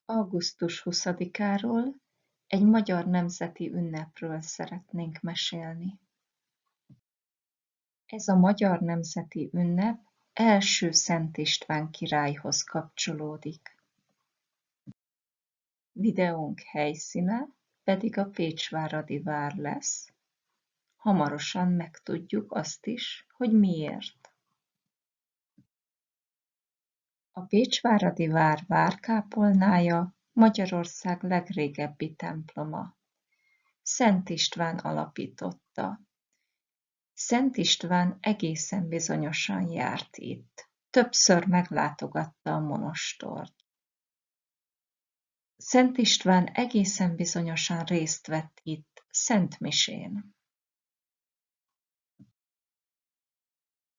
Augusztus 20-áról, egy magyar nemzeti ünnepről szeretnénk mesélni. Ez a magyar nemzeti ünnep első Szent István királyhoz kapcsolódik. Videónk helyszíne pedig a pécsváradi vár lesz. Hamarosan megtudjuk azt is, hogy miért. A pécsváradi vár várkápolnája Magyarország legrégebbi temploma. Szent István alapította. Szent István egészen bizonyosan járt itt. Többször meglátogatta a monostort. Szent István egészen bizonyosan részt vett itt szentmisén.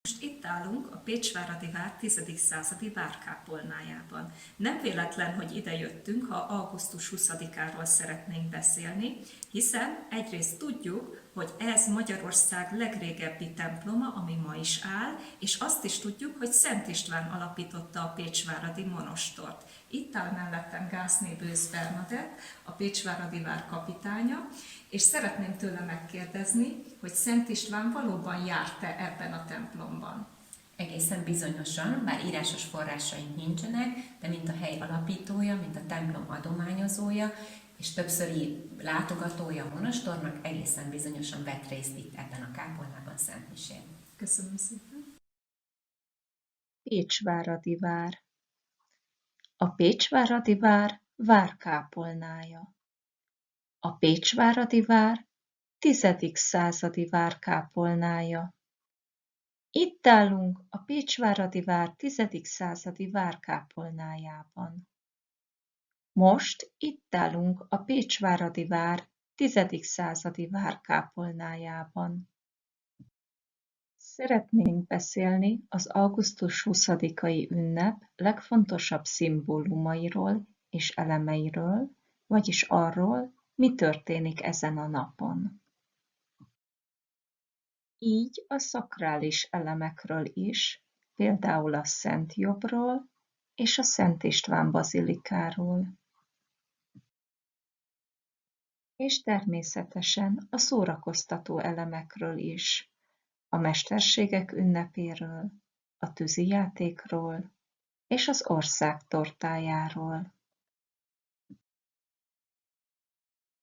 Most itt állunk a pécsváradi vár 10. századi várkápolnájában. Nem véletlen, hogy ide jöttünk, ha augusztus 20-áról szeretnénk beszélni, hiszen egyrészt tudjuk, hogy ez Magyarország legrégebbi temploma, ami ma is áll, és azt is tudjuk, hogy Szent István alapította a pécsváradi monostort. Itt áll mellettem Gászné Bősz Bernadett, a pécsváradi vár kapitánya, és szeretném tőle megkérdezni, hogy Szent István valóban járt-e ebben a templomban? Egészen bizonyosan, bár írásos forrásaink nincsenek, de mint a hely alapítója, mint a templom adományozója, és többszöri látogatója a monostornak egészen bizonyosan vett részt itt ebben a kápolnában szentmisén. Köszönöm szépen. Pécsváradi vár. A pécsváradi vár várkápolnája. A pécsváradi vár 10. századi várkápolnája. Itt állunk a pécsváradi vár 10. századi várkápolnájában. Most itt állunk a pécsváradi vár 10. századi várkápolnájában. Szeretnénk beszélni az augusztus 20-ai ünnep legfontosabb szimbólumairól és elemeiről, vagyis arról, mi történik ezen a napon. Így a szakrális elemekről is, például a Szent Jobbról és a Szent István bazilikáról. És természetesen a szórakoztató elemekről is, a mesterségek ünnepéről, a tűzijátékról és az ország tortájáról.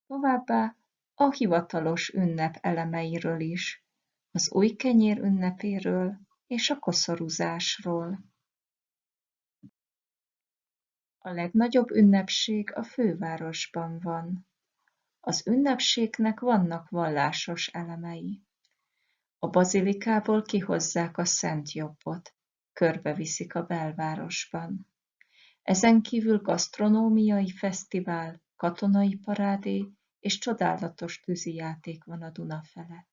Továbbá a hivatalos ünnep elemeiről is, az új kenyér ünnepéről és a koszorúzásról. A legnagyobb ünnepség a fővárosban van. Az ünnepségnek vannak vallásos elemei. A bazilikából kihozzák a Szent Jobbot, körbeviszik a belvárosban. Ezen kívül gasztronómiai fesztivál, katonai parádé és csodálatos tűzijáték van a Duna felett.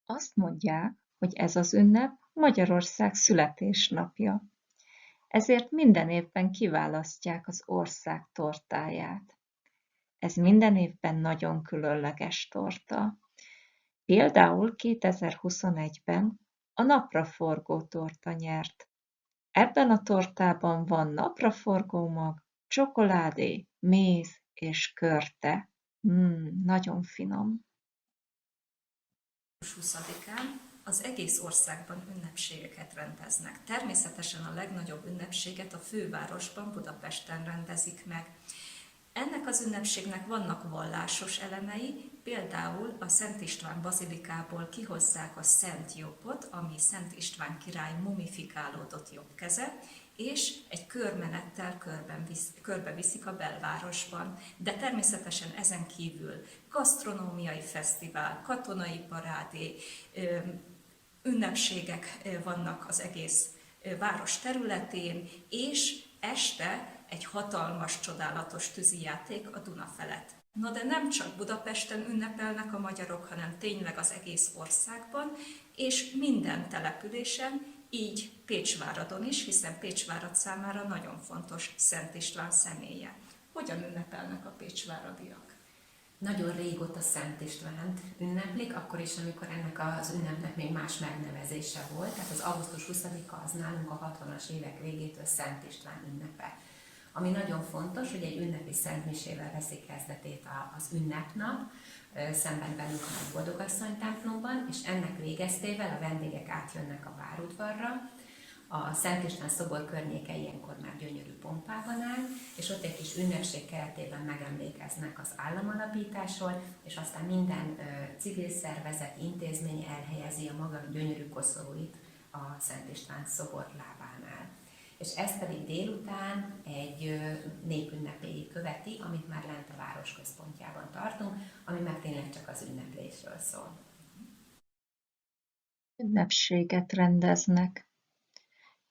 Azt mondják, hogy ez az ünnep Magyarország születésnapja. Ezért minden évben kiválasztják az ország tortáját. Ez minden évben nagyon különleges torta. Például 2021-ben a napraforgó torta nyert. Ebben a tortában van napraforgómag, csokoládé, méz és körte. Nagyon finom. 20-án az egész országban ünnepségeket rendeznek. Természetesen a legnagyobb ünnepséget a fővárosban, Budapesten rendezik meg. Ennek az ünnepségnek vannak vallásos elemei, például a Szent István bazilikából kihozzák a Szent Jobbot, ami Szent István király mumifikálódott jobbkeze, és egy körmenettel körbeviszik a belvárosban. De természetesen ezen kívül gasztronómiai fesztivál, katonai parádé, ünnepségek vannak az egész város területén, és este egy hatalmas, csodálatos tűzijáték a Duna felett. No, de nem csak Budapesten ünnepelnek a magyarok, hanem tényleg az egész országban, és minden településen, így Pécsváradon is, hiszen Pécsvárad számára nagyon fontos Szent István személye. Hogyan ünnepelnek a pécsváradiak? Nagyon régóta Szent Istvánt ünneplik, akkor is, amikor ennek az ünnepnek még más megnevezése volt. Tehát az augusztus 20-a az nálunk a 60-as évek végétől Szent István ünnepe. Ami nagyon fontos, hogy egy ünnepi szentmisével veszi kezdetét az ünnepnap, szemben velünk a Nagy Boldogasszony templomban, és ennek végeztével a vendégek átjönnek a várudvarra. A Szent István szobor környéke ilyenkor már gyönyörű pompában áll, és ott egy kis ünnepség keretében megemlékeznek az államalapításról, és aztán minden civil szervezet, intézmény elhelyezi a maga gyönyörű koszorúit a Szent István szobor lábánál. És ezt pedig délután egy népünnepéig követi, amit már lent a város központjában tartunk, ami meg tényleg csak az ünneplésről szól. Ünnepséget rendeznek.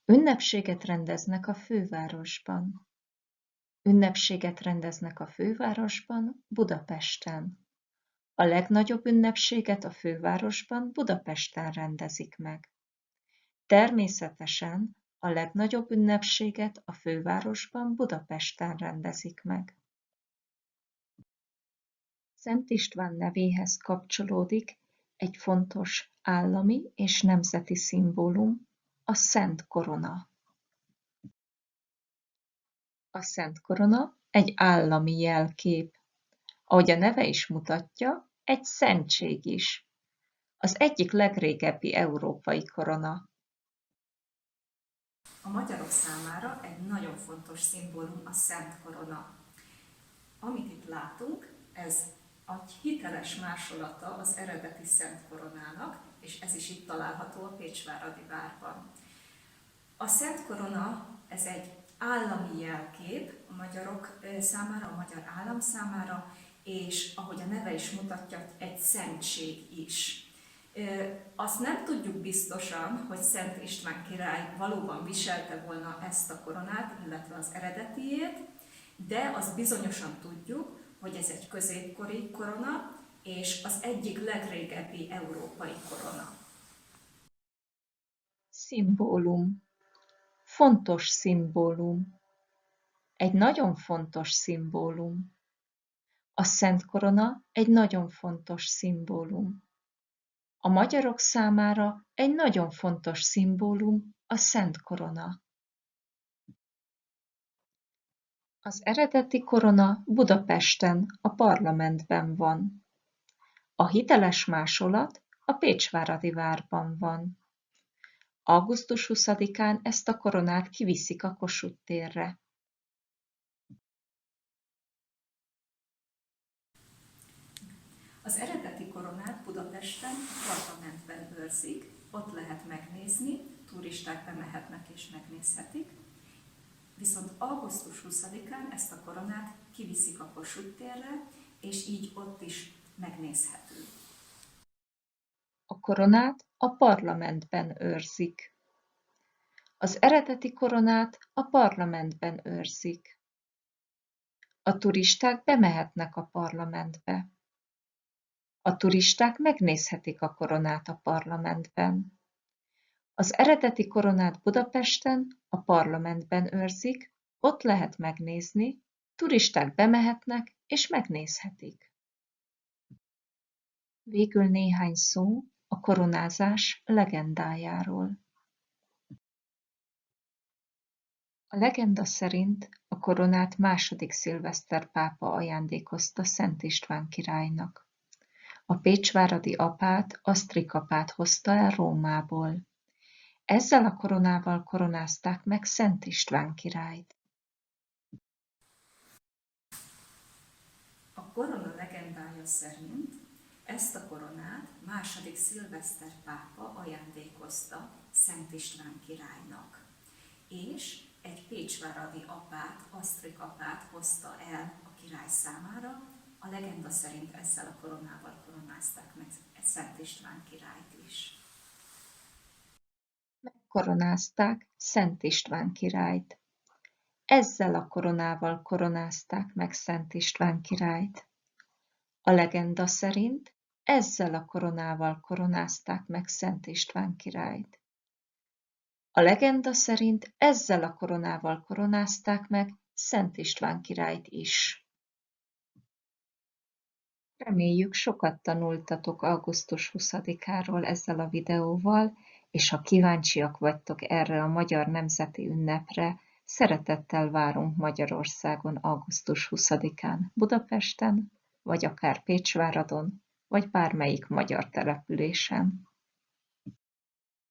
Ünnepséget rendeznek a fővárosban. Ünnepséget rendeznek a fővárosban, Budapesten. A legnagyobb ünnepséget a fővárosban, Budapesten rendezik meg. Természetesen a legnagyobb ünnepséget a fővárosban, Budapesten rendezik meg. Szent István nevéhez kapcsolódik egy fontos állami és nemzeti szimbólum, a Szent Korona. A Szent Korona egy állami jelkép. Ahogy a neve is mutatja, egy szentség is. Az egyik legrégebbi európai korona. A magyarok számára egy nagyon fontos szimbólum a Szent Korona. Amit itt látunk, ez a hiteles másolata az eredeti Szent Koronának, és ez is itt található a Pécsváradi várban. A Szent Korona, ez egy állami jelkép a magyarok számára, a magyar állam számára, és ahogy a neve is mutatja, egy szentség is. Azt nem tudjuk biztosan, hogy Szent István király valóban viselte volna ezt a koronát, illetve az eredetiét, de azt bizonyosan tudjuk, hogy ez egy középkori korona, és az egyik legrégebbi európai korona. Szimbólum. Fontos szimbólum. Egy nagyon fontos szimbólum. A Szent Korona egy nagyon fontos szimbólum. A magyarok számára egy nagyon fontos szimbólum a Szent Korona. Az eredeti korona Budapesten, a parlamentben van. A hiteles másolat a Pécsváradi várban van. Augusztus 20-án ezt a koronát kiviszik a Kossuth térre. Az eredeti koronát Budapesten a parlamentben őrzik, ott lehet megnézni, turisták bemehetnek és megnézhetik. Viszont augusztus 20-án ezt a koronát kiviszik a Kossuth térre, és így ott is megnézhető. A koronát a parlamentben őrzik. Az eredeti koronát a parlamentben őrzik. A turisták bemehetnek a parlamentbe. A turisták megnézhetik a koronát a parlamentben. Az eredeti koronát Budapesten, a parlamentben őrzik, ott lehet megnézni, turisták bemehetnek és megnézhetik. Végül néhány szó a koronázás legendájáról. A legenda szerint a koronát második Szilveszter pápa ajándékozta Szent István királynak. A pécsváradi apát, Asztrik apát hozta el Rómából. Ezzel a koronával koronázták meg Szent István királyt. A korona legendája szerint ezt a koronát második Szilveszter pápa ajándékozta Szent István királynak, és egy pécsváradi apát, Asztrik apát hozta el a király számára. A legenda szerint ezzel a koronával koronázták meg Szent István királyt is. Megkoronázták Szent István királyt. Ezzel a koronával koronázták meg Szent István királyt. A legenda szerint ezzel a koronával koronázták meg Szent István királyt. A legenda szerint ezzel a koronával koronázták meg Szent István királyt is. Reméljük, sokat tanultatok augusztus 20-áról ezzel a videóval, és ha kíváncsiak vagytok erre a magyar nemzeti ünnepre, szeretettel várunk Magyarországon augusztus 20-án Budapesten, vagy akár Pécsváradon, vagy bármelyik magyar településen.